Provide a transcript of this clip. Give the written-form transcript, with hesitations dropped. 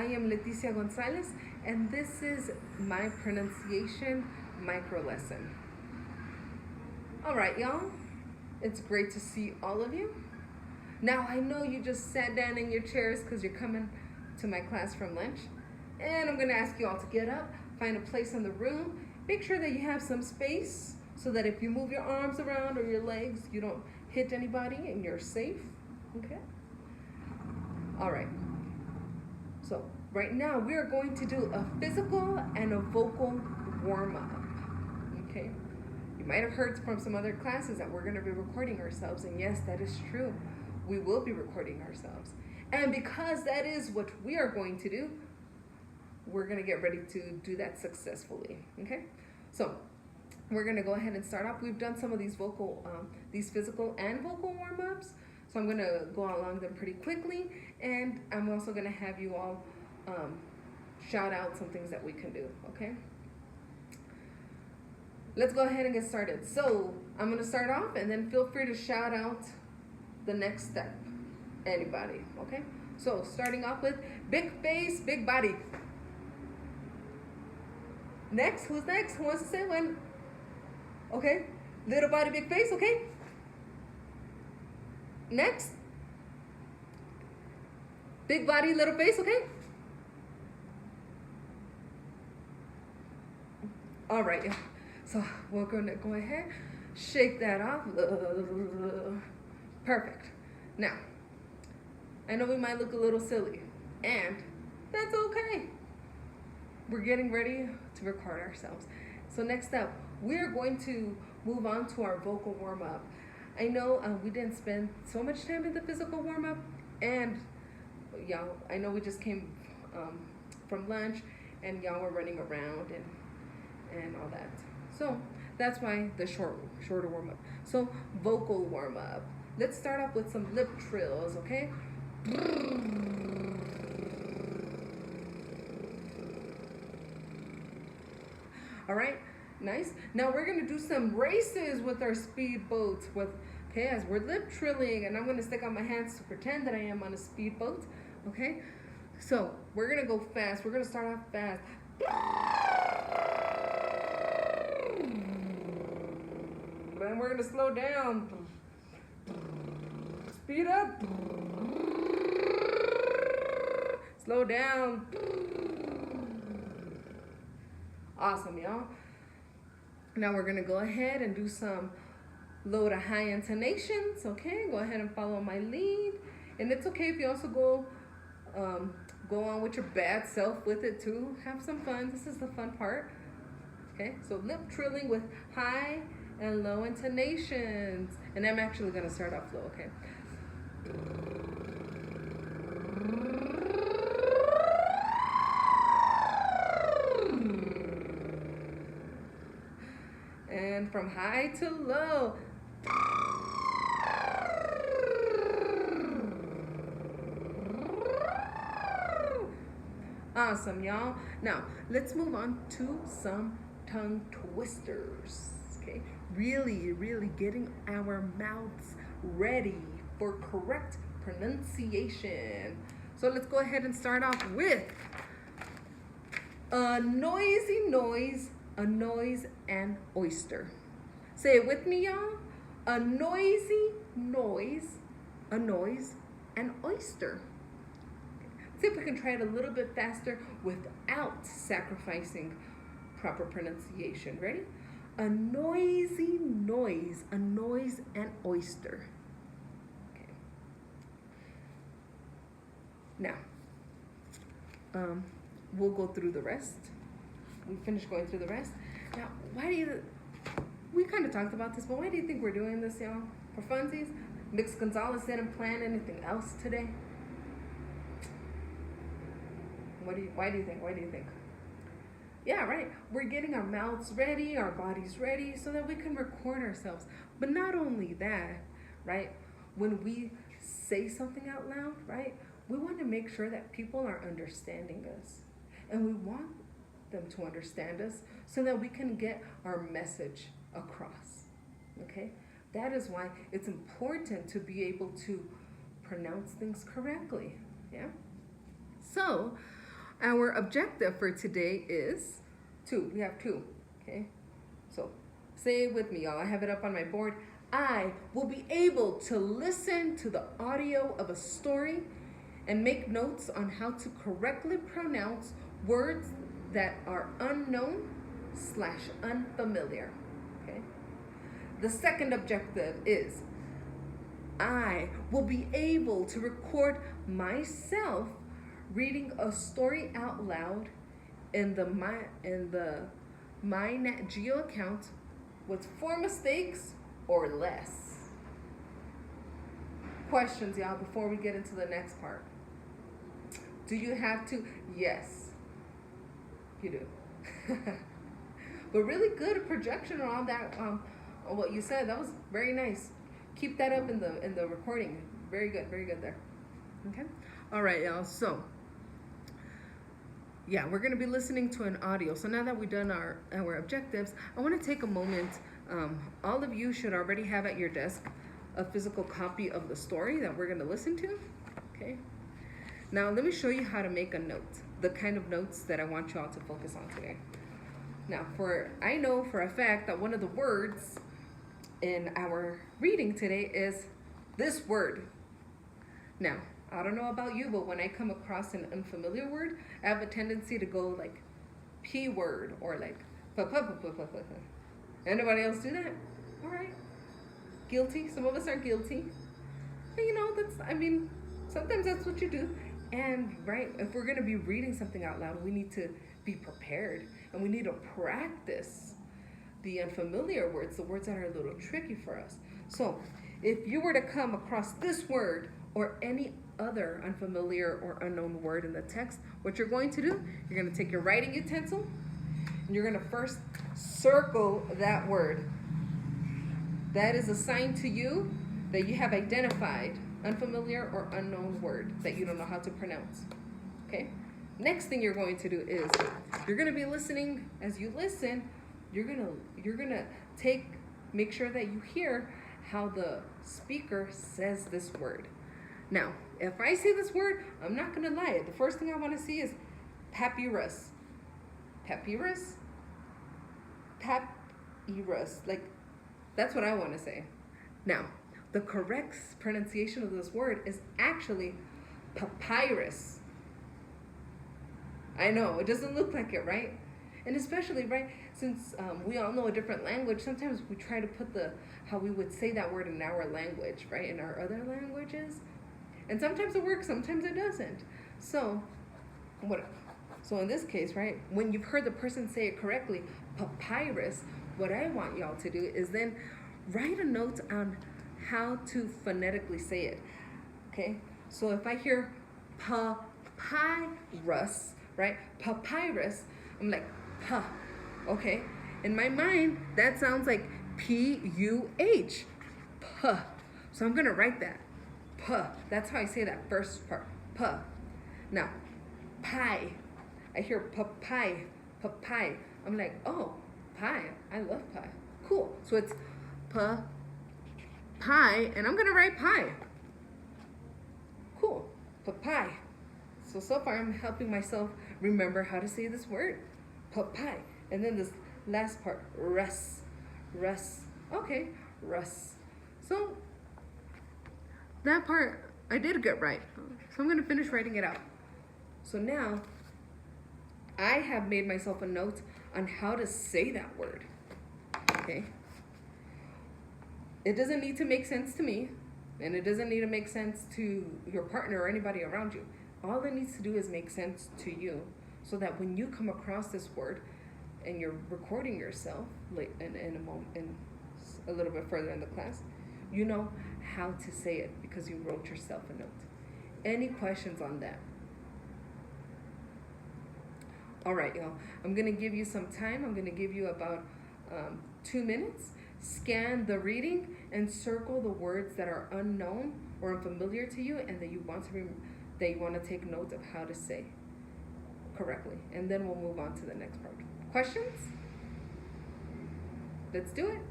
am Leticia Gonzalez, and this is my pronunciation micro lesson. All right, y'all, it's great to see all of you. Now, I know you just sat down in your chairs because you're coming to my class from lunch, and I'm going to ask you all to get up, find a place in the room, make sure that you have some space so that if you move your arms around or your legs, you don't hit anybody and you're safe, okay? All right. So right now we are going to do a physical and a vocal warm-up, okay? You might have heard from some other classes that we're going to be recording ourselves, and yes, that is true. We will be recording ourselves. And because that is what we are going to do, we're going to get ready to do that successfully, okay? So we're going to go ahead and start off. We've done some of these these physical and vocal warm-ups, so I'm going to go along them pretty quickly, and I'm also going to have you all shout out some things that we can do, okay? Let's go ahead and get started. So I'm going to start off, and then feel free to shout out the next step. Anybody, okay? So starting off with big face, big body. Next, who's next? Who wants to say one? Okay, little body, big face, okay? Next. Big body, little face, okay? All right, so we're gonna go ahead, shake that off. Perfect. Now, I know we might look a little silly, and that's okay. We're getting ready to record ourselves. So next up, we're going to move on to our vocal warm-up. I know we didn't spend so much time in the physical warm-up, and y'all, I know we just came from lunch, and y'all were running around and all that. So that's why the shorter warm-up. So vocal warm-up. Let's start off with some lip trills, okay? All right, nice. Now we're gonna do some races with our speedboats okay, as we're lip trilling, and I'm gonna stick out my hands to pretend that I am on a speedboat, okay? So we're gonna go fast. We're gonna start off fast. And we're gonna slow down. Speed up. Slow down. Awesome, y'all. Now we're gonna go ahead and do some low to high intonations, okay? Go ahead and follow my lead. And it's okay if you also go on with your bad self with it too. Have some fun. This is the fun part. Okay, so lip trilling with high and low intonations. And I'm actually gonna start off low, okay? And from high to low. Awesome, y'all. Now, let's move on to some tongue twisters, okay? Really, really getting our mouths ready for correct pronunciation. So let's go ahead and start off with a noisy noise, a noise, and oyster. Say it with me, y'all. A noisy noise, a noise, and oyster. See if we can try it a little bit faster without sacrificing proper pronunciation. Ready? A noisy noise, a noise, and oyster. Okay. Now, we'll go through the rest. We finished going through the rest. Now, we kind of talked about this, but why do you think we're doing this, y'all? For funsies? Mix Gonzalez didn't plan anything else today? Why do you think? Yeah, right. We're getting our mouths ready, our bodies ready, so that we can record ourselves. But not only that, right? When we say something out loud, right? We want to make sure that people are understanding us. And we want them to understand us so that we can get our message across, okay? That is why it's important to be able to pronounce things correctly, yeah? So, Our objective for today is two. We have two. Okay. So say it with me, y'all. I have it up on my board. I will be able to listen to the audio of a story and make notes on how to correctly pronounce words that are unknown/unfamiliar. Okay. The second objective is I will be able to record myself reading a story out loud in the My Nat Geo account with 4 mistakes or less. Questions, y'all, before we get into the next part. Do you have to? Yes, you do. But really good projection around that. On what you said, that was very nice. Keep that up in the recording. Very good there. Okay. All right, y'all. So yeah, we're gonna be listening to an audio. So now that we've done our objectives, I want to take a moment. All of you should already have at your desk a physical copy of the story that we're gonna listen to. Okay. Now let me show you how to make a note. The kind of notes that I want you all to focus on today. Now, I know for a fact that one of the words in our reading today is this word. Now, I don't know about you, but when I come across an unfamiliar word, I have a tendency to go like P word or like Anybody else do that? All right. Guilty. Some of us are guilty. But sometimes that's what you do. And right, if we're going to be reading something out loud, we need to be prepared and we need to practice the unfamiliar words, the words that are a little tricky for us. So if you were to come across this word or any other unfamiliar or unknown word in the text, what you're going to do, you're going to take your writing utensil and you're going to first circle that word. That is a sign to you that you have identified unfamiliar or unknown word that you don't know how to pronounce. Okay? Next thing you're going to do is you're going to be listening. As you listen, you're going to make sure that you hear how the speaker says this word. Now, if I say this word, I'm not going to lie. The first thing I want to see is papyrus. Papyrus? Papyrus. Like, that's what I want to say. Now, the correct pronunciation of this word is actually papyrus. I know, it doesn't look like it, right? And especially, right, since we all know a different language, sometimes we try to put how we would say that word in our language, right, in our other languages. And sometimes it works, sometimes it doesn't. So in this case, right, when you've heard the person say it correctly, papyrus, what I want y'all to do is then write a note on how to phonetically say it. Okay? So if I hear papyrus, right? Papyrus, I'm like, puh. Okay? In my mind, that sounds like P-U-H. Puh. So I'm going to write that. Puh. That's how I say that first part. Puh. Now, pie. I hear pie. Pie. I'm like, oh, pie. I love pie. Cool. So it's pie, and I'm going to write pie. Cool. Pie. So far I'm helping myself remember how to say this word. Pie. And then this last part, Russ. Okay, Russ. So that part I did get right. So I'm going to finish writing it out. So now I have made myself a note on how to say that word. Okay? It doesn't need to make sense to me, and it doesn't need to make sense to your partner or anybody around you. All it needs to do is make sense to you, so that when you come across this word and you're recording yourself in a little bit further in the class, you know how to say it because you wrote yourself a note. Any questions on that? All right, y'all. I'm going to give you some time. I'm going to give you about 2 minutes. Scan the reading and circle the words that are unknown or unfamiliar to you and that you want to take note of how to say correctly. And then we'll move on to the next part. Questions? Let's do it.